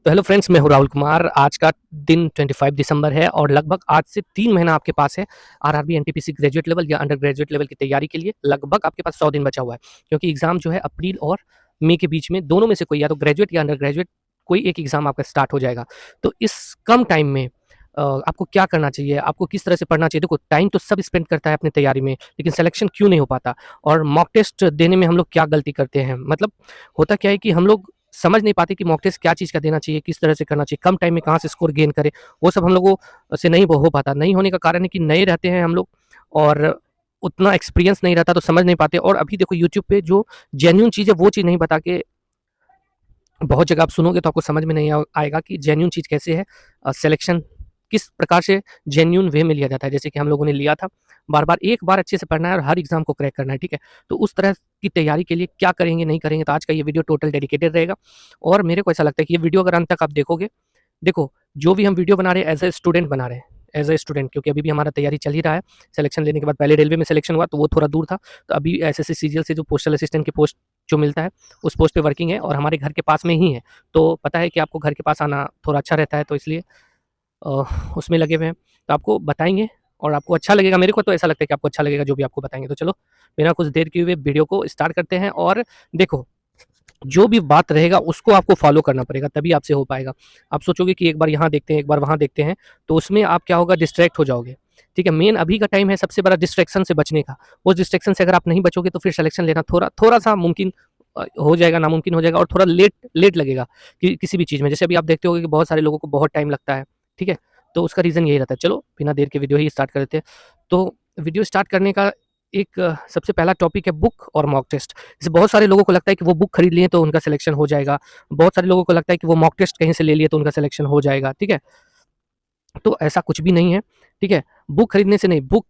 तो hello friends, मैं हूं राहुल कुमार। आज का दिन 25 दिसंबर है और लगभग आज से 3 महीना आपके पास है आरआरबी एनटीपीसी ग्रेजुएट लेवल या अंडर ग्रेजुएट लेवल की तैयारी के लिए। लगभग आपके पास 100 दिन बचा हुआ है, क्योंकि एग्जाम जो है अप्रैल और मई के बीच में, दोनों में से कोई, या तो ग्रेजुएट या अंडर ग्रेजुएट, कोई एक एग्जाम आपका स्टार्ट हो जाएगा। तो इस कम टाइम में आपको क्या करना चाहिए, आपको किस तरह से पढ़ना चाहिए? देखो, टाइम तो सब स्पेंड करता है अपनी तैयारी में, लेकिन सिलेक्शन क्यों नहीं हो पाता? और मॉक टेस्ट देने में हम लोग क्या गलती करते हैं? मतलब होता क्या है कि हम लोग समझ नहीं पाते कि मॉक टेस्ट क्या चीज़ का देना चाहिए, किस तरह से करना चाहिए, कम टाइम में कहाँ से स्कोर गेन करें। वो सब हम लोगों से नहीं हो पाता। नहीं होने का कारण है कि नए रहते हैं हम लोग, और उतना एक्सपीरियंस नहीं रहता, तो समझ नहीं पाते। और अभी देखो, यूट्यूब पे जो जेन्युइन चीज़ है वो चीज़ नहीं बता के, बहुत जगह आप सुनोगे तो आपको समझ में नहीं आएगा कि जेन्युइन चीज़ कैसे है, सिलेक्शन किस प्रकार से जेन्युइन वे में लिया जाता है, जैसे कि हम लोगों ने लिया था। बार बार एक बार अच्छे से पढ़ना है और हर एग्जाम को क्रैक करना है, ठीक है? तो उस तरह की तैयारी के लिए क्या करेंगे, नहीं करेंगे, तो आज का ये वीडियो टोटल डेडिकेटेड रहेगा। और मेरे को ऐसा लगता है कि ये वीडियो अगर अंत तक आप देखोगे, देखो, जो भी हम वीडियो बना रहे हैं एज ए स्टूडेंट बना रहे हैं, एज ए स्टूडेंट, क्योंकि अभी भी हमारा तैयारी चल ही रहा है। सिलेक्शन लेने के बाद पहले रेलवे में सिलेक्शन हुआ तो वो थोड़ा दूर था, तो अभी एसएससी सीजीएल से जो पोस्टल असिस्टेंट की पोस्ट जो मिलता है, उस पोस्ट पे वर्किंग है और हमारे घर के पास में ही है। तो पता है कि आपको घर के पास आना थोड़ा अच्छा रहता है, तो इसलिए अ, उसमें लगे हुए हैं। तो आपको बताएंगे और आपको अच्छा लगेगा। मेरे को तो ऐसा लगता है कि आपको अच्छा लगेगा जो भी आपको बताएंगे। तो चलो, बिना कुछ देर किए हुए वीडियो को स्टार्ट करते हैं। और देखो, जो भी बात रहेगा उसको आपको फॉलो करना पड़ेगा, तभी आपसे हो पाएगा। आप सोचोगे कि एक बार यहाँ देखते हैं, एक बार वहाँ देखते हैं, तो उसमें आप क्या होगा, डिस्ट्रैक्ट हो जाओगे। ठीक है, मेन अभी का टाइम है सबसे बड़ा डिस्ट्रैक्शन से बचने का। उस डिस्ट्रैक्शन से अगर आप नहीं बचोगे तो फिर सिलेक्शन लेना थोड़ा थोड़ा सा मुमकिन हो जाएगा, नामुमकिन हो जाएगा, और थोड़ा लेट लेट लगेगा कि किसी भी चीज़ में। जैसे अभी आप देखते होगे कि बहुत सारे लोगों को बहुत टाइम लगता है, ठीक है? तो उसका रीज़न यही रहता है। चलो, बिना देर के वीडियो ही स्टार्ट कर देते हैं। तो वीडियो स्टार्ट करने का एक सबसे पहला टॉपिक है बुक और मॉक टेस्ट। जैसे बहुत सारे लोगों को लगता है कि वो बुक खरीद लिए तो उनका सिलेक्शन हो जाएगा। बहुत सारे लोगों को लगता है कि वो मॉक टेस्ट कहीं से ले लिए तो उनका सिलेक्शन हो जाएगा, ठीक है? तो ऐसा कुछ भी नहीं है, ठीक है? बुक खरीदने से नहीं, बुक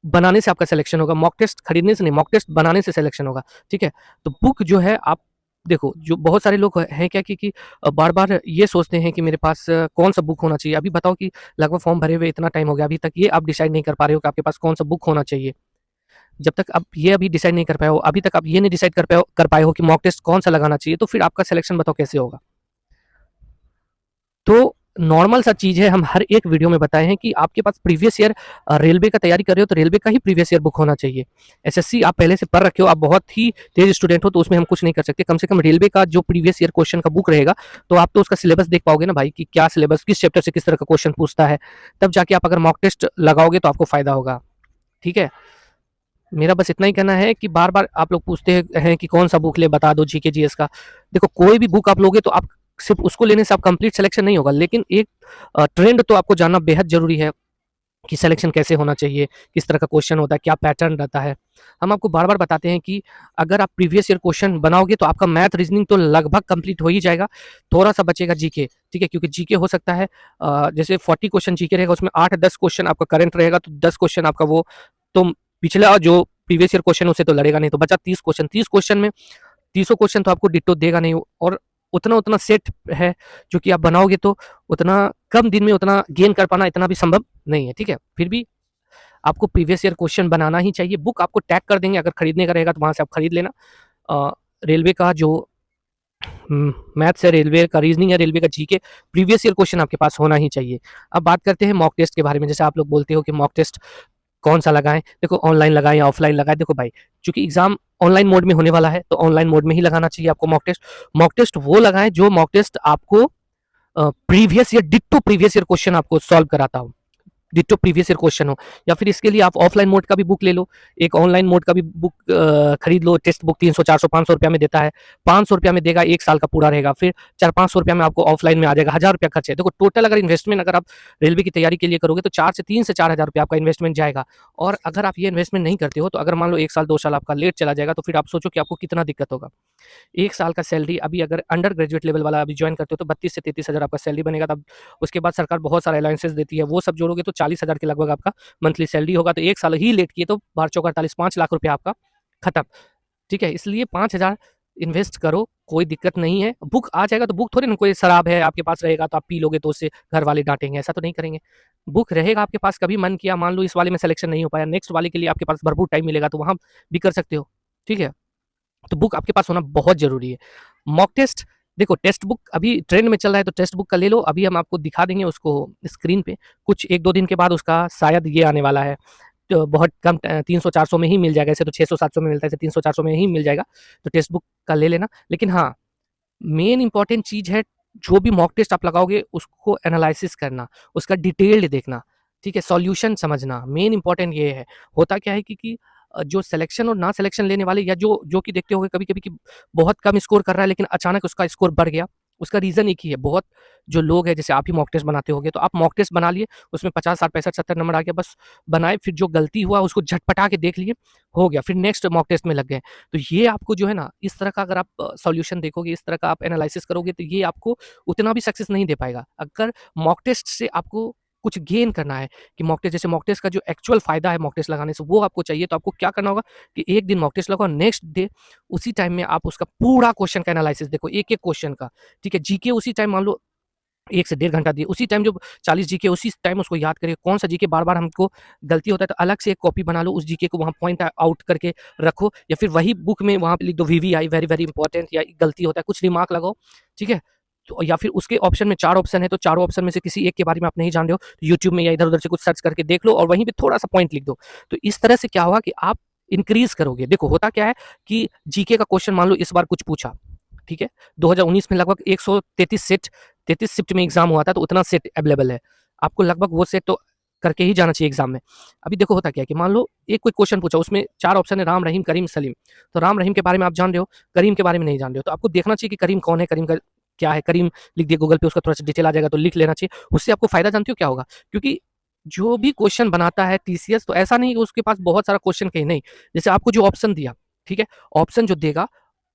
बनाने से आपका सिलेक्शन होगा। मॉक टेस्ट खरीदने से नहीं, मॉक टेस्ट बनाने से सिलेक्शन होगा, ठीक है? तो बुक जो है, आप देखो, जो बहुत सारे लोग हैं क्या कि बार-बार ये सोचते हैं कि मेरे पास कौन-सा बुक होना चाहिए। अभी बताओ कि लगभग फॉर्म भरे हुए इतना टाइम हो गया, अभी तक ये आप डिसाइड नहीं कर पा रहे हो कि आपके पास कौन-सा बुक होना चाहिए। जब तक आप ये अभी डिसाइड नहीं कर पाए हो, अभी तक आप ये नहीं डिसाइड कर पाए हो कि मॉक टेस्ट कौन-सा लगाना चाहिए, तो फिर आपका सिलेक्शन बताओ कैसे होगा? तो नॉर्मल सा चीज़ है, हम हर एक वीडियो में बताए हैं कि आपके पास प्रीवियस ईयर रेलवे का तैयारी कर रहे हो तो रेलवे का ही प्रीवियस ईयर बुक होना चाहिए। एसएससी आप पहले से पढ़ रखे हो, आप बहुत ही तेज स्टूडेंट हो, तो उसमें हम कुछ नहीं कर सकते। कम से कम रेलवे का जो प्रीवियस ईयर क्वेश्चन का बुक रहेगा, तो आप तो उसका सिलेबस देख पाओगे ना भाई, कि क्या सिलेबस, किस चैप्टर से किस तरह का क्वेश्चन पूछता है। तब जाके आप अगर मॉक टेस्ट लगाओगे तो आपको फ़ायदा होगा, ठीक है? मेरा बस इतना ही कहना है कि बार-बार आप लोग पूछते हैं कि कौन-सा बुक लें, बता दो जीके जीएस का। देखो, कोई भी बुक आप लोगे तो आप सिर्फ़ उसको लेने से आप कंप्लीट सिलेक्शन नहीं होगा, लेकिन एक ट्रेंड तो आपको जानना बेहद ज़रूरी है कि सिलेक्शन कैसे होना चाहिए, किस तरह का क्वेश्चन होता है, क्या पैटर्न रहता है। हम आपको बार-बार बताते हैं कि अगर आप प्रीवियस ईयर क्वेश्चन बनाओगे तो आपका मैथ, रीज़निंग तो लगभग कंप्लीट हो ही जाएगा। थोड़ा-सा बचेगा जीके, ठीक है? क्योंकि जीके हो सकता है जैसे 40 क्वेश्चन जीके रहेगा, उसमें 8-10 क्वेश्चन आपका करंट रहेगा, तो 10 क्वेश्चन आपका वो तो पिछला जो प्रीवियस ईयर क्वेश्चन उससे तो लड़ेगा नहीं, तो बचा 30 क्वेश्चन। 30 क्वेश्चन में तीसों क्वेश्चन तो आपको डिट्टो देगा नहीं, और उतना-उतना सेट है जो कि आप बनाओगे तो उतना कम दिन में उतना गेन कर पाना इतना भी संभव नहीं है, ठीक है? फिर भी आपको प्रीवियस ईयर क्वेश्चन बनाना ही चाहिए। बुक आपको टैग कर देंगे, अगर खरीदने का रहेगा तो वहाँ से आप खरीद लेना। रेलवे का जो मैथ्स है, रेलवे का रीजनिंग है, रेलवे का जीके, प्रीवियस ईयर क्वेश्चन आपके पास होना ही चाहिए। अब बात करते हैं मॉक टेस्ट के बारे में। जैसे आप लोग बोलते हो कि मॉक टेस्ट कौन-सा लगाएँ? देखो, ऑनलाइन लगाएँ या ऑफलाइन लगाएँ? देखो भाई, चूँकि एग्ज़ाम ऑनलाइन मोड में होने वाला है, तो ऑनलाइन मोड में ही लगाना चाहिए आपको मॉक टेस्ट। मॉक टेस्ट वो लगाएँ जो मॉक टेस्ट आपको previous year, ditto previous year question आपको सॉल्व कराता हो। डिट्टो प्रीवियस ईयर क्वेश्चन हो, या फिर इसके लिए आप ऑफलाइन मोड का भी बुक ले लो, एक ऑनलाइन मोड का भी बुक खरीद लो। टेक्स्ट बुक 300, 400, 500 रुपया में देता है। 500 रुपया में देगा, 1 साल का पूरा रहेगा। फिर 400-500 रुपया में आपको ऑफलाइन में आ जाएगा। 1000 रुपया खर्च है। देखो, टोटल अगर इन्वेस्टमेंट अगर आप रेलवे की तैयारी के लिए करोगे तो 3 से 4000 रुपया आपका इन्वेस्टमेंट जाएगा। और अगर आप ये इन्वेस्टमेंट नहीं करते हो, तो अगर मान लो 1 साल 2 साल आपका लेट चला जाएगा, तो फिर आप सोचो कि आपको कितना दिक्कत होगा। 1 साल का सैलरी अभी अगर अंडर ग्रेजुएट लेवल वाला अभी जॉइन करते हो तो 32 से 33 हज़ार आपका सैलरी बनेगा। तब उसके बाद सरकार बहुत सारे अलाउंसेस देती है, वो सब जोड़ोगे तो 40,000 के लगभग आपका मंथली सैलरी होगा। तो 1 साल ही लेट किए तो 12 चौक 48, 5 लाख रुपया आपका खत्म, ठीक है? इसलिए 5,000 इन्वेस्ट करो, कोई दिक्कत नहीं है। बुक आ जाएगा तो बुक थोड़ी ना कोई शराब है आपके पास रहेगा तो आप पी लोगे तो उससे घर वाले डाँटेंगे, ऐसा तो नहीं करेंगे। बुक रहेगा आपके पास, कभी मन किया, मान लो इस वाले में सिलेक्शन नहीं हो पाया, नेक्स्ट वाले के लिए आपके पास भरपूर टाइम मिलेगा तो वहाँ भी कर सकते हो, ठीक है? तो बुक आपके पास होना बहुत ज़रूरी है। मॉक टेस्ट देखो टेक्स्ट बुक अभी ट्रेंड में चल रहा है तो टेक्स्ट बुक का ले लो, अभी हम आपको दिखा देंगे उसको स्क्रीन पे, कुछ 1-2 दिन के बाद उसका शायद ये आने वाला है, तो बहुत कम 300-400 में ही मिल जाएगा, ऐसे तो 600-700 में मिलता है, ऐसे 300-400 में ही मिल जाएगा, तो टेक्स्ट बुक का ले लेना। लेकिन हाँ, मेन इंपॉर्टेंट चीज़ है, जो भी मॉक टेस्ट आप लगाओगे उसको एनालिसिस करना, उसका डिटेल्ड देखना, ठीक है? सॉल्यूशन समझना, मेन इंपॉर्टेंट ये है। होता क्या है कि जो सिलेक्शन और ना सिलेक्शन लेने वाले या जो कि देखते होंगे कभी-कभी कि बहुत कम स्कोर कर रहा है लेकिन अचानक उसका स्कोर बढ़ गया, उसका रीज़न एक ही है। बहुत जो लोग हैं जैसे आप ही मॉक टेस्ट बनाते होंगे, तो आप मॉक टेस्ट बना लिए, उसमें 50, 60, 65, 70 नंबर आ गया, बस बनाए, फिर जो गलती हुआ उसको झटपटा के देख लिए, हो गया, फिर नेक्स्ट मॉक टेस्ट में लग गए। तो ये आपको जो है ना, इस तरह का अगर आप सॉल्यूशन देखोगे, इस तरह का आप एनालिसिस करोगे, तो ये आपको उतना भी सक्सेस नहीं दे पाएगा। अगर मॉक टेस्ट से आपको कुछ गेन करना है, कि मॉक टेस्ट, जैसे मॉक टेस्ट का जो एक्चुअल फ़ायदा है मॉक टेस्ट लगाने से, वो आपको चाहिए, तो आपको क्या करना होगा कि एक दिन मॉक टेस्ट लगाओ, नेक्स्ट डे उसी टाइम में आप उसका पूरा क्वेश्चन का एनालिसिस देखो, एक-एक क्वेश्चन का, ठीक है? जीके उसी टाइम मान लो 1 से डेढ़ घंटा दिए, उसी टाइम जो 40 जीके उसी टाइम उसको याद करिए, कौन-सा जीके बार-बार हमको गलती होता है, तो अलग से एक कॉपी बना लो, उस जीके को वहाँ पॉइंट आउट करके रखो, या फिर वही बुक में वहाँ पे लिख दो वीवीआई, वेरी वेरी इंपॉर्टेंट, या गलती होता है, कुछ रिमार्क लगाओ, ठीक है? तो या फिर उसके ऑप्शन में 4 ऑप्शन है, तो चारों ऑप्शन में से किसी एक के बारे में आप नहीं जान रहे हो, तो यूट्यूब में या इधर-उधर से कुछ सर्च करके देख लो और वहीं पे थोड़ा-सा पॉइंट लिख दो। तो इस तरह से क्या होगा कि आप इंक्रीज़ करोगे। देखो होता क्या है कि जीके का क्वेश्चन मान लो इस बार कुछ पूछा, ठीक है? 2019 में लगभग 133 सेट 33 शिफ्ट में एग्ज़ाम हुआ था, तो उतना सेट अवेलेबल है। आपको लगभग वो सेट तो करके ही जाना चाहिए एग्ज़ाम में। अभी देखो होता क्या है कि मान लो एक कोई क्वेश्चन पूछा, उसमें 4 ऑप्शन है, राम, रहीम, करीम, सलीम। तो राम, रहीम के बारे में आप जान रहे हो, करीम के बारे में नहीं जान रहे हो। तो आपको देखना चाहिए कि करीम कौन है, करीम का क्या है? करीम लिख दिया गूगल पे, उसका थोड़ा-सा डिटेल आ जाएगा, तो लिख लेना चाहिए। उससे आपको फ़ायदा जानते हो क्या होगा? क्योंकि जो भी क्वेश्चन बनाता है टीसीएस, तो ऐसा नहीं है कि उसके पास बहुत सारा क्वेश्चन कहीं नहीं। जैसे आपको जो ऑप्शन दिया, ठीक है? ऑप्शन जो देगा,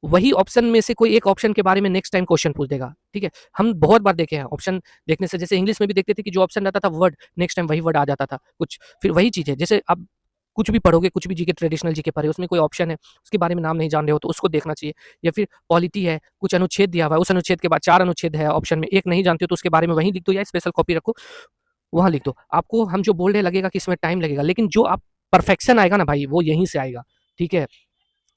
वही ऑप्शन में से कोई एक ऑप्शन के बारे में नेक्स्ट टाइम क्वेश्चन पूछ देगा, ठीक है? हम बहुत बार देखे हैं ऑप्शन देखने से, जैसे इंग्लिश में भी देखते थे कि जो ऑप्शन रहता था वर्ड, नेक्स्ट टाइम वही वर्ड आ जाता था कुछ। फिर वही चीज़ है, जैसे आप कुछ भी पढ़ोगे, कुछ भी जीके ट्रेडिशनल जीके पढ़े, उसमें कोई ऑप्शन है, उसके बारे में नाम नहीं जान रहे हो, तो उसको देखना चाहिए। या फिर पॉलिटी है, कुछ अनुच्छेद दिया हुआ है, उस अनुच्छेद के बाद 4 अनुच्छेद है ऑप्शन में, एक नहीं जानते हो तो उसके बारे में वहीं लिख दो या स्पेशल कॉपी रखो, वहाँ लिख दो। आपको हम जो बोल रहे हैं लगेगा कि इसमें टाइम लगेगा, लेकिन जो आप परफेक्शन आएगा ना भाई, वो यहीं से आएगा, ठीक है?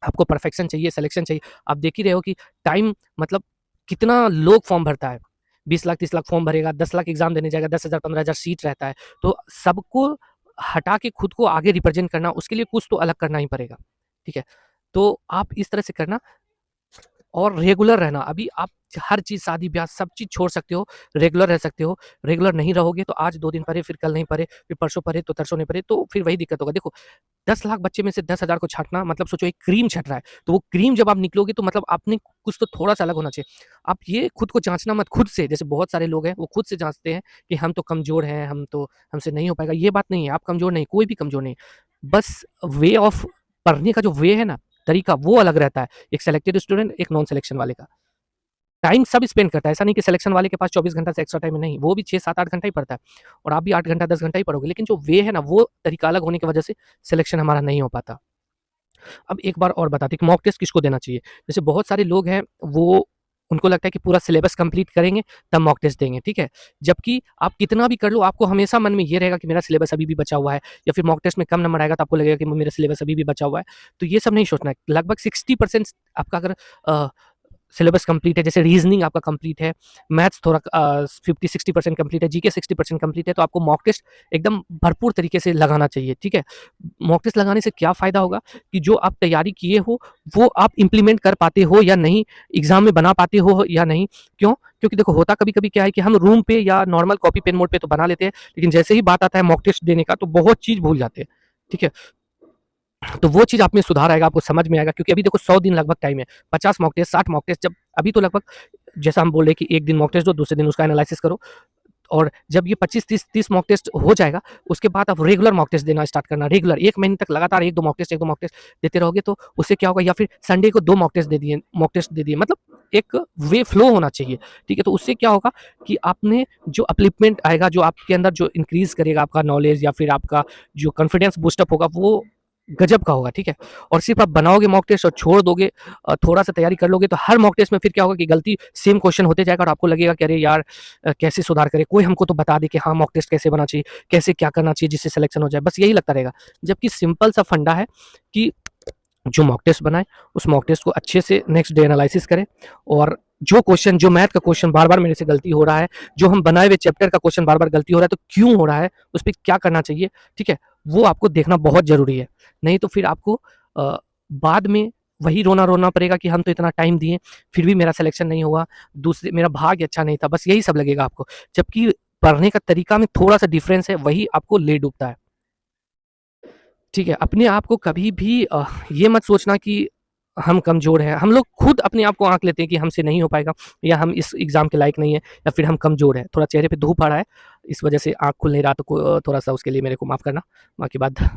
आपको परफेक्शन चाहिए, सिलेक्शन चाहिए। आप देख ही रहे हो कि टाइम मतलब कितना लोग फॉर्म भरता है। 20 लाख 30 लाख फॉर्म भरेगा, 10 लाख एग्ज़ाम देने जाएगा, 10,000 15,000 सीट रहता है। तो सबको हटा के खुद को आगे रिप्रेज़ेंट करना, उसके लिए कुछ तो अलग करना ही पड़ेगा, ठीक है? तो आप इस तरह से करना और रेगुलर रहना। अभी आप हर चीज़, शादी-ब्याह सब चीज़ छोड़ सकते हो, रेगुलर रह सकते हो। रेगुलर नहीं रहोगे तो आज 2 दिन पढ़े, फिर कल नहीं पढ़े, फिर परसों पढ़े तो तरसों नहीं पढ़े, तो फिर वही दिक्कत होगा। देखो 10 लाख बच्चे में से 10,000 को छाँटना मतलब सोचो एक क्रीम छँट रहा है, तो वो क्रीम जब आप निकलोगे तो मतलब आपने कुछ तो थोड़ा-सा अलग होना चाहिए। आप ये खुद को जाँचना मत खुद से, जैसे बहुत सारे लोग हैं वो खुद से जाँचते हैं कि हम तो कमज़ोर हैं, हम तो हमसे नहीं हो पाएगा, ये बात नहीं है, आप कमज़ोर नहीं, कोई भी कमज़ोर नहीं। बस वे ऑफ पढ़ने का जो वे है ना, तरीका वो अलग रहता है, एक सेलेक्टेड स्टूडेंट, एक नॉन सिलेक्शन वाले का। टाइम सब स्पेंड करता है, ऐसा नहीं कि सिलेक्शन वाले के पास 24 घंटा से एक्स्ट्रा टाइम है, नहीं, वो भी 6, 7, 8 घंटा ही पढ़ता है और आप भी 8 घंटा, 10 घंटा ही पढ़ोगे, लेकिन जो वे है ना, वो तरीका अलग होने की वजह से सिलेक्शन हमारा नहीं हो पाता। अब एक बार और बताते हैं कि मॉक टेस्ट किसको देना चाहिए? जैसे बहुत सारे लोग हैं, वो उनको लगता है कि पूरा सिलेबस कंप्लीट करेंगे, तब मॉक टेस्ट देंगे, ठीक है? जबकि आप कितना भी कर लो, आपको हमेशा मन में ये रहेगा कि मेरा सिलेबस अभी भी बचा हुआ है या फिर मॉक टेस्ट में कम नंबर आएगा, तो आपको लगेगा कि मेरा सिलेबस अभी भी बचा हुआ है। तो ये सब नहीं सोचना है, लगभग 60% आपका अगर अ, सिलेबस कंप्लीट है, जैसे रीजनिंग आपका कंप्लीट है, मैथ्स थोड़ा 50-60% कंप्लीट है, जीके 60% कंप्लीट है, तो आपको मॉक टेस्ट एकदम भरपूर तरीके से लगाना चाहिए, ठीक है? मॉक टेस्ट लगाने से क्या फ़ायदा होगा कि जो आप तैयारी किए हो, वो आप इम्प्लीमेंट कर पाते हो या नहीं, एग्ज़ाम में बना पाते हो या नहीं। क्यों? क्योंकि देखो होता कभी-कभी क्या है कि हम रूम पे या नॉर्मल कॉपी पेन मोड पे तो बना लेते हैं, लेकिन जैसे ही बात आता है मॉक टेस्ट देने का, तो बहुत चीज़ भूल जाते हैं, ठीक है? तो वो चीज़ आप में सुधार आएगा, आपको समझ में आएगा, क्योंकि अभी देखो 100 दिन लगभग टाइम है, 50 मॉक टेस्ट, 60 मॉक टेस्ट, जब अभी तो लगभग जैसा हम बोल रहे हैं कि एक दिन मॉक टेस्ट दो, दूसरे दिन उसका एनालिसिस करो, और जब ये 25-30 मॉक टेस्ट हो जाएगा, उसके बाद आप रेगुलर मॉक टेस्ट देना स्टार्ट करना, रेगुलर 1 महीने तक लगातार 1-2 मॉक टेस्ट, 1-2 मॉक टेस्ट देते रहोगे, तो उससे क्या होगा, या फिर संडे को 2 मॉक टेस्ट दे दिए, मतलब एक वे फ्लो होना चाहिए, ठीक है? तो उससे क्या होगा कि आपने जो अपलिफ्टमेंट आएगा, जो आपके अंदर जो इंक्रीज़ करेगा आपका नॉलेज या फिर आपका जो कॉन्फिडेंस बूस्ट अप होगा, वो गजब का होगा, ठीक है? और सिर्फ़ आप बनाओगे मॉक टेस्ट और छोड़ दोगे, थोड़ा-सा तैयारी कर लोगे, तो हर मॉक टेस्ट में फिर क्या होगा कि गलती सेम क्वेश्चन होते जाएगा और आपको लगेगा कि अरे यार कैसे सुधार करें? कोई हमको तो बता दे कि हाँ, मॉक टेस्ट कैसे बनना चाहिए, कैसे क्या करना चाहिए जिससे सिलेक्शन हो जाए, बस यही लगता रहेगा। जबकि सिंपल सा फंडा है कि जो मॉक टेस्ट बनाएँ, उस मॉक टेस्ट को अच्छे से नेक्स्ट डे एनालिसिस करें और जो क्वेश्चन, जो मैथ का क्वेश्चन बार-बार मेरे से गलती हो रहा है, जो हम बनाए हुए चैप्टर का क्वेश्चन बार-बार गलती हो रहा है, तो क्यों हो रहा है? उस पे क्या करना चाहिए? ठीक है? वो आपको देखना बहुत ज़रूरी है। नहीं तो फिर आपको बाद में वही रोना-रोना पड़ेगा कि हम तो इतना टाइम दिए, फिर भी मेरा सिलेक्शन नहीं हुआ, दूसरे मेरा भाग्य अच्छा नहीं था, बस यही सब लगेगा आपको। जबकि पढ़ने का तरीका में थोड़ा-सा डिफरेंस है, वही आपको ले डूबता है। ठीक है? अपने आप को कभी भी ये मत सोचना कि हम कमज़ोर हैं। हम लोग खुद अपने आप को आँक लेते हैं कि हमसे नहीं हो पाएगा, या हम इस एग्ज़ाम के लायक नहीं हैं, या फिर हम कमज़ोर हैं। थोड़ा चेहरे पे धूप आ रहा है, इस वजह से आँख खुल नहीं रहा, तो थोड़ा-सा उसके लिए मेरे को माफ़ करना। बाकी बात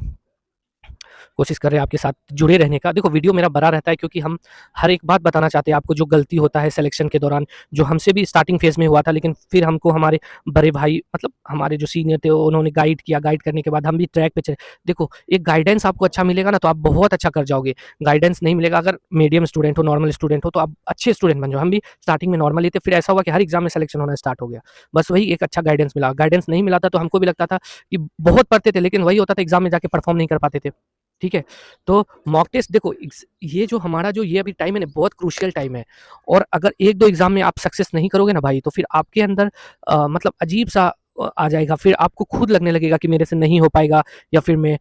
कोशिश कर रहे हैं आपके साथ जुड़े रहने का। देखो, वीडियो मेरा बड़ा रहता है क्योंकि हम हर एक बात बताना चाहते हैं आपको, जो गलती होता है सिलेक्शन के दौरान, जो हमसे भी स्टार्टिंग फेज़ में हुआ था, लेकिन फिर हमको हमारे बड़े भाई, मतलब हमारे जो सीनियर थे, उन्होंने गाइड किया। गाइड करने के बाद हम भी ट्रैक पे चले। देखो, एक गाइडेंस आपको अच्छा मिलेगा ना, तो आप बहुत अच्छा कर जाओगे। गाइडेंस नहीं मिलेगा, अगर मीडियम स्टूडेंट हो, नॉर्मल स्टूडेंट हो, तो आप अच्छे स्टूडेंट बन जाओ। हम भी स्टार्टिंग में नॉर्मल ही थे, फिर ऐसा हुआ कि हर एग्ज़ाम में सिलेक्शन होना स्टार्ट हो गया। बस वही एक अच्छा गाइडेंस मिला। गाइडेंस नहीं मिला था, तो हमको भी लगता था कि बहुत पढ़ते थे, लेकिन वही होता था, एग्ज़ाम में जाके परफ़ॉर्म नहीं कर पाते थे। ठीक है? तो मॉक टेस्ट देखो, ये जो हमारा जो ये अभी टाइम है ना, बहुत क्रूशियल टाइम है, और अगर 1-2 एग्ज़ाम में आप सक्सेस नहीं करोगे ना भाई, तो फिर आपके अंदर मतलब अजीब-सा आ जाएगा। फिर आपको खुद लगने लगेगा कि मेरे से नहीं हो पाएगा, या फिर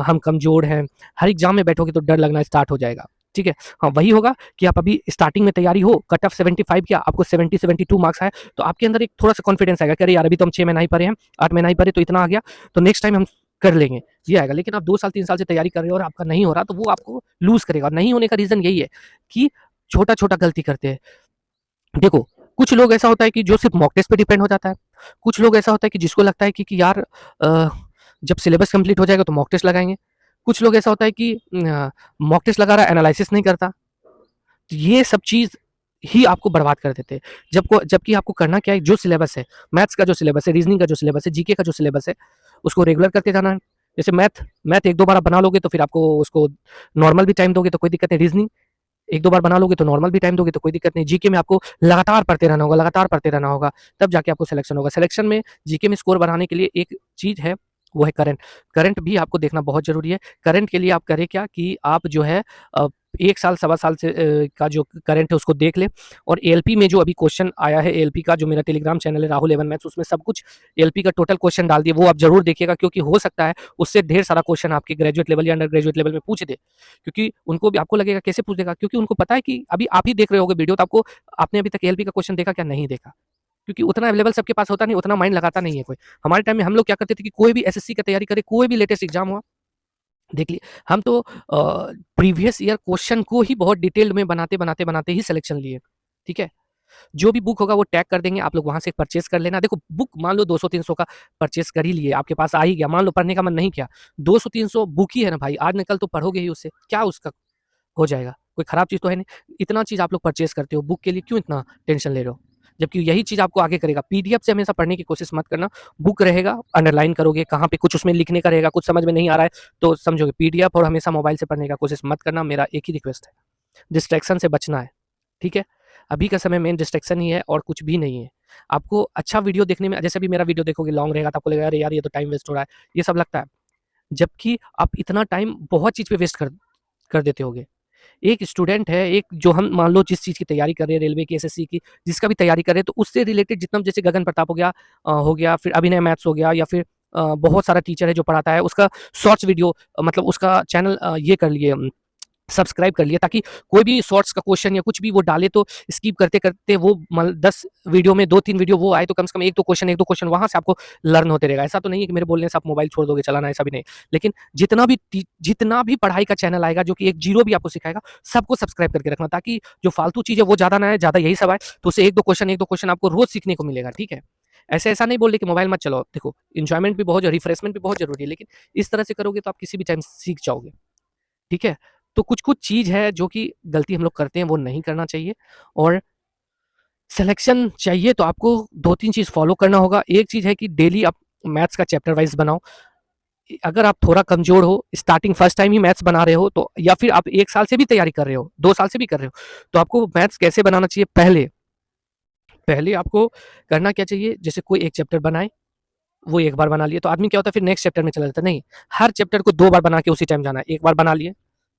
हम कमज़ोर हैं। हर एग्ज़ाम में बैठोगे तो डर लगना स्टार्ट हो जाएगा। ठीक है? हाँ, वही होगा कि आप अभी स्टार्टिंग में तैयारी हो, कट ऑफ 75 किया, आपको 70-72 मार्क्स आए, तो आपके अंदर एक थोड़ा-सा कॉन्फिडेंस आएगा कि अरे यार, अभी तो हम 6 महीना ही पढ़े हैं, 8 महीना ही पढ़े, तो इतना आ गया, तो नेक्स्ट टाइम हम कर लेंगे। ये आएगा। लेकिन आप 2 साल 3 साल से तैयारी कर रहे हो और आपका नहीं हो रहा, तो वो आपको लूज़ करेगा। और नहीं होने का रीज़न यही है कि छोटा-छोटा गलती करते हैं। देखो, कुछ लोग ऐसा होता है कि जो सिर्फ़ मॉक टेस्ट पे डिपेंड हो जाता है। कुछ लोग ऐसा होता है कि जिसको लगता है कि यार, जब सिलेबस कंप्लीट हो जाएगा तो मॉक टेस्ट लगाएँगे। कुछ लोग ऐसा होता है कि मॉक टेस्ट लगा रहा है, एनालिसिस नहीं करता। तो ये सब चीज़ ही आपको बर्बाद कर देते हैं। जबकि आपको करना क्या है, जो सिलेबस है, मैथ्स का जो सिलेबस है, रीज़निंग का जो सिलेबस है, जीके का जो सिलेबस है, उसको रेगुलर करते जाना है। जैसे मैथ मैथ 1-2 बार आप बना लोगे, तो फिर आपको उसको नॉर्मल भी टाइम दोगे तो कोई दिक्कत नहीं। रीज़निंग 1-2 बार बना लोगे तो नॉर्मल भी टाइम दोगे तो कोई दिक्कत नहीं। जीके में आपको लगातार पढ़ते रहना होगा, लगातार पढ़ते रहना होगा, तब जाके आपको सिलेक्शन होगा। सिलेक्शन में, जीके में स्कोर बढ़ाने के लिए एक चीज़ है, वो है करंट। करंट भी आपको देखना बहुत ज़रूरी है। करंट के लिए आप करें क्या कि आप जो है 1 साल, सवा साल से का जो करंट है उसको देख लें, और एएलपी में जो अभी क्वेश्चन आया है, एएलपी का जो मेरा टेलीग्राम चैनल है राहुल एवन मैथ्स, उसमें सब कुछ एएलपी का टोटल क्वेश्चन डाल दिए, वो आप ज़रूर देखिएगा, क्योंकि हो सकता है उससे ढेर सारा क्वेश्चन आपके ग्रेजुएट लेवल या अंडर ग्रेजुएट लेवल में पूछ दे। क्योंकि उनको भी आपको लगेगा कैसे पूछ देगा, क्योंकि उनको पता है कि अभी आप ही देख रहे होगे वीडियो, तो आपको, आपने अभी तक एएलपी का क्वेश्चन देखा क्या? नहीं देखा। क्योंकि उतना अवेलेबल सबके पास होता नहीं, उतना माइंड लगाता नहीं है कोई। हमारे टाइम में हम लोग क्या करते थे कि कोई भी एसएससी का तैयारी करे, कोई भी लेटेस्ट एग्जाम हुआ, देख लिए। हम तो प्रीवियस ईयर क्वेश्चन को ही बहुत डिटेल्ड में बनाते ही सिलेक्शन लिए। ठीक है? जो भी बुक होगा वो टैग कर देंगे, आप लोग वहाँ से परचेज़ कर लेना। देखो, बुक मान लो 200-300 का परचेज़ कर ही लिए, आपके पास आ ही गया, मान लो पढ़ने का मन नहीं किया, 200-300 बुक ही है ना भाई, आज न कल तो पढ़ोगे ही उससे, क्या उसका हो जाएगा? कोई खराब चीज़ तो है नहीं। इतना चीज़ आप लोग परचेज़ करते हो, बुक के लिए क्यों इतना टेंशन ले रहे हो? जबकि यही चीज़ आपको आगे करेगा। पीडीएफ से हमेशा पढ़ने की कोशिश मत करना, बुक रहेगा, अंडरलाइन करोगे, कहाँ पे कुछ उसमें लिखने का रहेगा, कुछ समझ में नहीं आ रहा है, तो समझोगे। पीडीएफ और हमेशा मोबाइल से पढ़ने का कोशिश मत करना, मेरा एक ही रिक्वेस्ट है। डिस्ट्रैक्शन से बचना है, ठीक है? अभी का समय मेन डिस्ट्रैक्शन ही है और कुछ भी नहीं है। आपको अच्छा वीडियो देखने में, जैसे अभी मेरा वीडियो देखोगे लॉन्ग रहेगा, तो आपको लगेगा अरे यार, ये तो टाइम वेस्ट हो रहा है, ये सब लगता है। जबकि आप इतना टाइम बहुत चीज़ पे वेस्ट कर कर देते होगे। एक स्टूडेंट है, एक जो हम मान लो जिस चीज़ की तैयारी कर रहे हैं, रेलवे की, एसएससी की, जिसका भी तैयारी कर रहे हैं, तो उससे रिलेटेड जितना, जैसे गगन प्रताप हो गया, फिर अभिनय मैथ्स हो गया, या फिर बहुत सारा टीचर है जो पढ़ाता है, उसका शॉर्ट्स वीडियो, मतलब उसका चैनल ये कर लिए, सब्सक्राइब कर लिया, ताकि कोई भी शॉर्ट्स का क्वेश्चन या कुछ भी वो डाले, तो स्किप करते-करते वो 10 वीडियो में 2-3 वीडियो वो आए, तो कम से कम 1-2 क्वेश्चन वहाँ से आपको लर्न होते रहेगा। ऐसा तो नहीं है कि मेरे बोलने से आप मोबाइल छोड़ दोगे चलाना, ऐसा भी नहीं। लेकिन जितना भी पढ़ाई का चैनल आएगा, जो कि एक ज़ीरो भी आपको सिखाएगा, सबको सब्सक्राइब करके रखना, ताकि जो फालतू चीज़ है वो ज़्यादा ना आए, ज़्यादा यही सब आए, तो उससे 1-2 क्वेश्चन आपको रोज़ सीखने को मिलेगा, ठीक है? ऐसा नहीं बोल रहे कि मोबाइल मत चलाओ। देखो, एन्जॉयमेंट भी बहुत, रिफ्रेशमेंट भी बहुत ज़रूरी है, लेकिन इस तरह से करोगे तो आप किसी भी टाइम सीख जाओगे। ठीक है? तो कुछ-कुछ चीज़ है जो कि गलती हम लोग करते हैं, वो नहीं करना चाहिए। और सिलेक्शन चाहिए तो आपको 2-3 चीज़ फ़ॉलो करना होगा। एक चीज़ है कि डेली आप मैथ्स का चैप्टर वाइज़ बनाओ। अगर आप थोड़ा कमज़ोर हो, स्टार्टिंग फर्स्ट टाइम ही मैथ्स बना रहे हो, तो या फिर आप 1 साल से भी तैयारी कर रहे हो, 2 साल से भी कर रहे हो, तो आपको मैथ्स कैसे बनाना चाहिए, पहले आपको करना क्या चाहिए, जैसे कोई एक चैप्टर बनाए, वो एक बार बना लिए, तो आदमी क्या होता है, फिर नेक्स्ट चैप्टर में चला जाता है। नहीं, हर चैप्टर को 2 बार बना के उसी टाइम जाना है। एक बार बना लिए,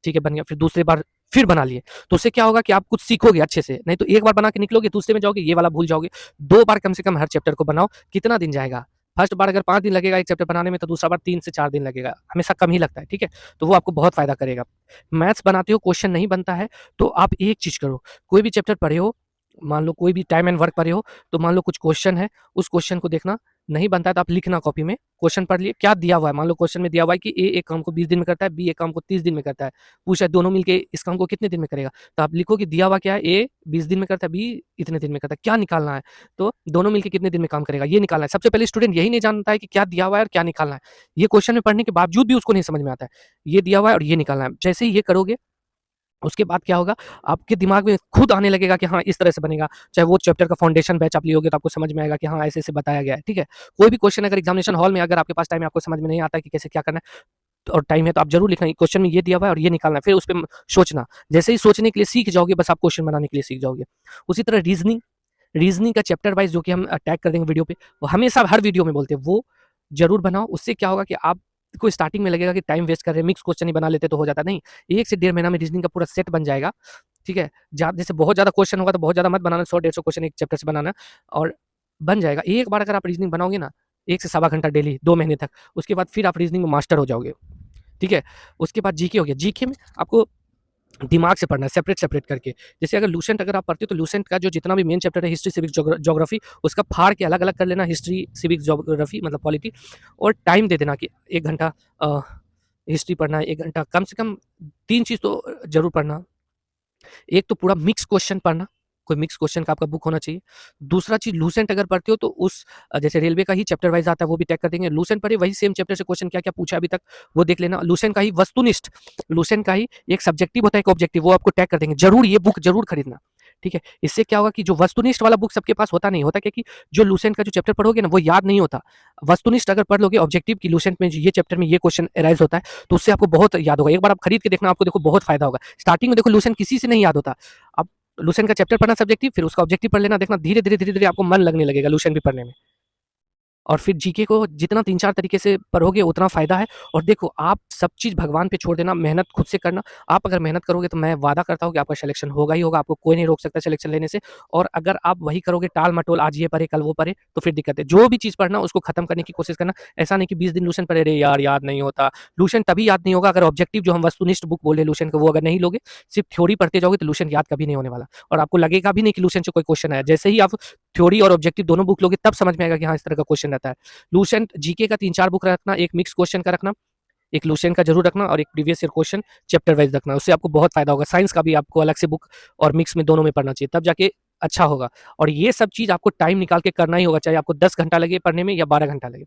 ठीक है, बन गया, फिर दूसरी बार फिर बना लिए, तो उससे क्या होगा कि आप कुछ सीखोगे अच्छे से। नहीं तो एक बार बना के निकलोगे, दूसरे में जाओगे, ये वाला भूल जाओगे। 2 बार कम से कम हर चैप्टर को बनाओ। कितना दिन जाएगा? फर्स्ट बार अगर 5 दिन लगेगा एक चैप्टर बनाने में, तो दूसरा बार 3 से 4 दिन लगेगा। हमेशा कम ही लगता है, ठीक है? तो वो आपको बहुत फ़ायदा करेगा। मैथ्स बनाते हो, क्वेश्चन नहीं बनता है, तो आप एक चीज़ करो, कोई भी चैप्टर पढ़े हो, मान लो कोई भी टाइम एंड वर्क पढ़े हो, तो मान लो कुछ क्वेश्चन है, उस क्वेश्चन को देखना, नहीं बनता है तो आप लिखना कॉपी में, क्वेश्चन पढ़ लिए, क्या दिया हुआ है, मान लो क्वेश्चन में दिया हुआ है कि ए एक काम को 20 दिन में करता है, बी एक काम को 30 दिन में करता है, पूछा है दोनों मिलके इस काम को कितने दिन में करेगा, तो आप लिखो कि दिया हुआ क्या है, ए 20 दिन में करता है, बी इतने दिन में करता है, क्या निकालना है, तो दोनों मिलके कितने दिन में काम करेगा ये निकालना है। सबसे पहले स्टूडेंट यही नहीं जानता है कि क्या दिया हुआ है और क्या निकालना है, ये क्वेश्चन में पढ़ने के बावजूद भी उसको नहीं समझ में आता है, ये दिया हुआ है और ये निकालना है। जैसे ही ये करोगे, उसके बाद क्या होगा, आपके दिमाग में खुद आने लगेगा कि हाँ, इस तरह से बनेगा। चाहे वो चैप्टर का फाउंडेशन बैच आप लियोगे तो आपको समझ में आएगा कि हाँ, ऐसे-ऐसे बताया गया है, ठीक है? कोई भी क्वेश्चन अगर एग्जामिनेशन हॉल में अगर आपके पास टाइम है, आपको समझ में नहीं आता है कि कैसे क्या करना है, और टाइम है तो आप ज़रूर लिखना, क्वेश्चन में ये दिया हुआ है और ये निकालना है, फिर उस पे सोचना। जैसे ही सोचने के लिए सीख जाओगे, बस आप क्वेश्चन बनाने के लिए सीख जाओगे। उसी तरह रीज़निंग, रीज़निंग का चैप्टर वाइज़ जो कि हम टैग कर देंगे वीडियो पे, वो हमेशा हर वीडियो में बोलते हैं, वो ज़रूर बनाओ। उससे क्या होगा कि आपको स्टार्टिंग में लगेगा कि टाइम वेस्ट कर रहे हैं, मिक्स क्वेश्चन ही बना लेते तो हो जाता। नहीं, 1 से डेढ़ महीना में रीज़निंग का पूरा सेट बन जाएगा, ठीक है? जैसे बहुत ज़्यादा क्वेश्चन होगा तो बहुत ज़्यादा मत बनाना, 100-150 क्वेश्चन एक चैप्टर से बनाना, और बन जाएगा। एक बार अगर आप रीज़निंग बनाओगे ना, 1 से सवा घंटा डेली 2 महीने तक, उसके बाद फिर आप रीज़निंग में मास्टर हो जाओगे, ठीक है? उसके बाद जीके हो गया, जीके में आपको दिमाग से पढ़ना है, सेपरेट-सेपरेट करके। जैसे अगर लूसेंट अगर आप पढ़ते हो, तो लूसेंट का जो जितना भी मेन चैप्टर है, हिस्ट्री, सिविक्स, ज्योग्राफी, उसका फाड़ के अलग-अलग कर लेना, हिस्ट्री, सिविक्स, ज्योग्राफी मतलब पॉलिटी, और टाइम दे देना कि 1 घंटा हिस्ट्री पढ़ना है, 1 घंटा कम से कम 3 चीज़ तो ज़रूर पढ़ना। एक तो पूरा मिक्स क्वेश्चन पढ़ना, कोई मिक्स क्वेश्चन का आपका बुक होना चाहिए। दूसरा चीज़, लूसेंट अगर पढ़ते हो तो उस जैसे रेलवे का ही चैप्टर वाइज़ आता है, वो भी टैग कर देंगे। लूसेंट पढ़िए, वही सेम चैप्टर से क्वेश्चन क्या-क्या पूछा है अभी तक, वो देख लेना। लूसेंट का ही वस्तुनिष्ठ, लूसेंट का ही एक सब्जेक्टिव होता है, एक ऑब्जेक्टिव, वो आपको टैग कर देंगे। ज़रूर ये बुक ज़रूर खरीदना, ठीक है? इससे क्या होगा कि जो वस्तुनिष्ठ वाला बुक सबके पास होता नहीं, होता क्या कि जो लूसेंट का जो चैप्टर पढ़ोगे ना, वो याद नहीं होता। वस्तुनिष्ठ अगर पढ़ लोगे ऑब्जेक्टिव की, लूसेंट में ये चैप्टर में ये क्वेश्चन अराइज़ होता है, तो उससे आपको बहुत याद होगा। एक बार आप खरीद के देखना, आपको देखो बहुत फ़ायदा होगा। स्टार्टिंग में देखो लूसेंट किसी से नहीं याद होता। अब लूसेंट का चैप्टर पढ़ना सब्जेक्टिव, फिर उसका ऑब्जेक्टिव पढ़ लेना, देखना धीरे-धीरे आपको मन लगने लगेगा लूसेंट भी पढ़ने में। और फिर जीके को जितना 3-4 तरीके से पढ़ोगे उतना फ़ायदा है। और देखो, आप सब चीज़ भगवान पे छोड़ देना, मेहनत खुद से करना। आप अगर मेहनत करोगे तो मैं वादा करता हूँ कि आपका सिलेक्शन होगा ही होगा, आपको कोई नहीं रोक सकता सिलेक्शन लेने से। और अगर आप वही करोगे टाल-मटोल, आज ये पढ़े, कल वो पढ़े, तो फिर दिक्कत है। जो भी चीज़ पढ़ना उसको खत्म करने की कोशिश करना। ऐसा नहीं कि 20 दिन लूसेंट पढ़े, अरे यार याद नहीं होता। लूसेंट तभी याद नहीं होगा अगर ऑब्जेक्टिव जो हम वस्तुनिष्ठ बुक बोल रहे हैं लूसेंट का, वो अगर नहीं लोगे, सिर्फ़ थ्योरी पढ़ते जाओगे, तो लूसेंट याद कभी नहीं होने वाला। और आपको लगेगा भी नहीं कि लूसेंट से कोई क्वेश्चन आया। जैसे ही आप थ्योरी और ऑब्जेक्टिव दोनों बुक लोगे, तब समझ में आएगा कि हाँ, इस तरह का क्वेश्चन रहता है। लूसेंट जीके का 3-4 बुक रखना, एक मिक्स क्वेश्चन का रखना, एक लूसेंट का ज़रूर रखना, और एक previous year question chapter wise रखना। उससे आपको बहुत फ़ायदा होगा। साइंस का भी आपको अलग से बुक और मिक्स में दोनों में पढ़ना चाहिए, तब जाके अच्छा होगा। और ये सब चीज़ आपको टाइम निकाल के करना ही होगा, चाहे आपको 10 घंटा लगे पढ़ने में या 12 घंटा लगे।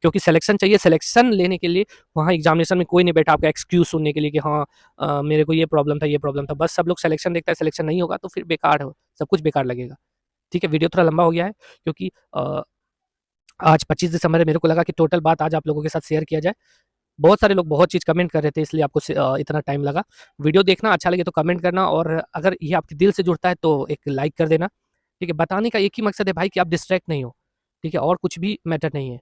क्योंकि सिलेक्शन चाहिए, सिलेक्शन लेने के लिए वहाँ एग्ज़ामिनेशन में कोई नहीं बैठा आपका एक्सक्यूज़ सुनने के लिए कि हाँ, मेरे को ये प्रॉब्लम था, ये प्रॉब्लम था। बस सब लोग सिलेक्शन देखता है, सिलेक्शन नहीं होगा तो फिर बेकार हो, सब कुछ बेकार लगेगा। ठीक है, वीडियो थोड़ा लंबा हो गया है, क्योंकि आज 25 दिसंबर है, मेरे को लगा कि टोटल बात आज आप लोगों के साथ शेयर किया जाए। बहुत सारे लोग बहुत चीज़ कमेंट कर रहे थे, इसलिए आपको इतना टाइम लगा। वीडियो देखना, अच्छा लगे तो कमेंट करना, और अगर ये आपके दिल से जुड़ता है तो एक लाइक कर देना। ठीक है, बताने का एक ही मकसद है भाई कि आप डिस्ट्रैक्ट नहीं हो, ठीक है, और कुछ भी मैटर नहीं है।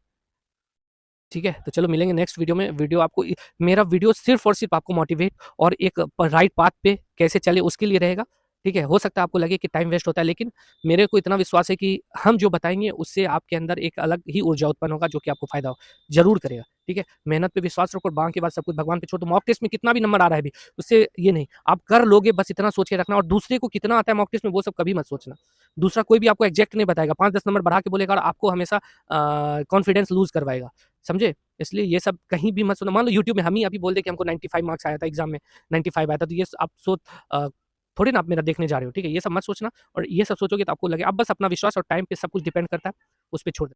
ठीक है, तो चलो मिलेंगे नेक्स्ट वीडियो में। वीडियो आपको मेरा वीडियो सिर्फ़ और सिर्फ़ आपको मोटिवेट और एक राइट पाथ पे कैसे चले उसके लिए रहेगा। ठीक है, हो सकता है आपको लगे कि टाइम वेस्ट होता है, लेकिन मेरे को इतना विश्वास है कि हम जो बताएँगे उससे आपके अंदर एक अलग ही ऊर्जा उत्पन्न होगा, जो कि आपको फ़ायदा ज़रूर करेगा। ठीक है, मेहनत पे विश्वास रखो और बाकी बात सब कुछ भगवान पे छोड़ दो। मॉक टेस्ट में कितना भी नंबर आ रहा है अभी, उससे ये नहीं, आप कर लोगे, बस इतना सोच के रखना। और दूसरे को कितना आता है मॉक टेस्ट में, वो सब कभी मत सोचना। दूसरा कोई भी आपको एग्ज़ैक्ट नहीं बताएगा, 5-10 नंबर बढ़ा के बोलेगा और आपको हमेशा कॉन्फिडेंस लूज़ करवाएगा, समझे? इसलिए ये सब कहीं भी मत सुनो। मान लो यूट्यूब में हम ही अभी बोल दें कि हमको 95 मार्क्स आया था एग्ज़ाम में, 95 आया था, तो ये आप अ, थोड़ी ना आप मेरा देखने जा रहे हो, ठीक है? ये सब मत सोचना, और ये सब सोचोगे तो आपको लगे, अब बस अपना विश्वास और टाइम पे सब कुछ डिपेंड करता है, उस पे छोड़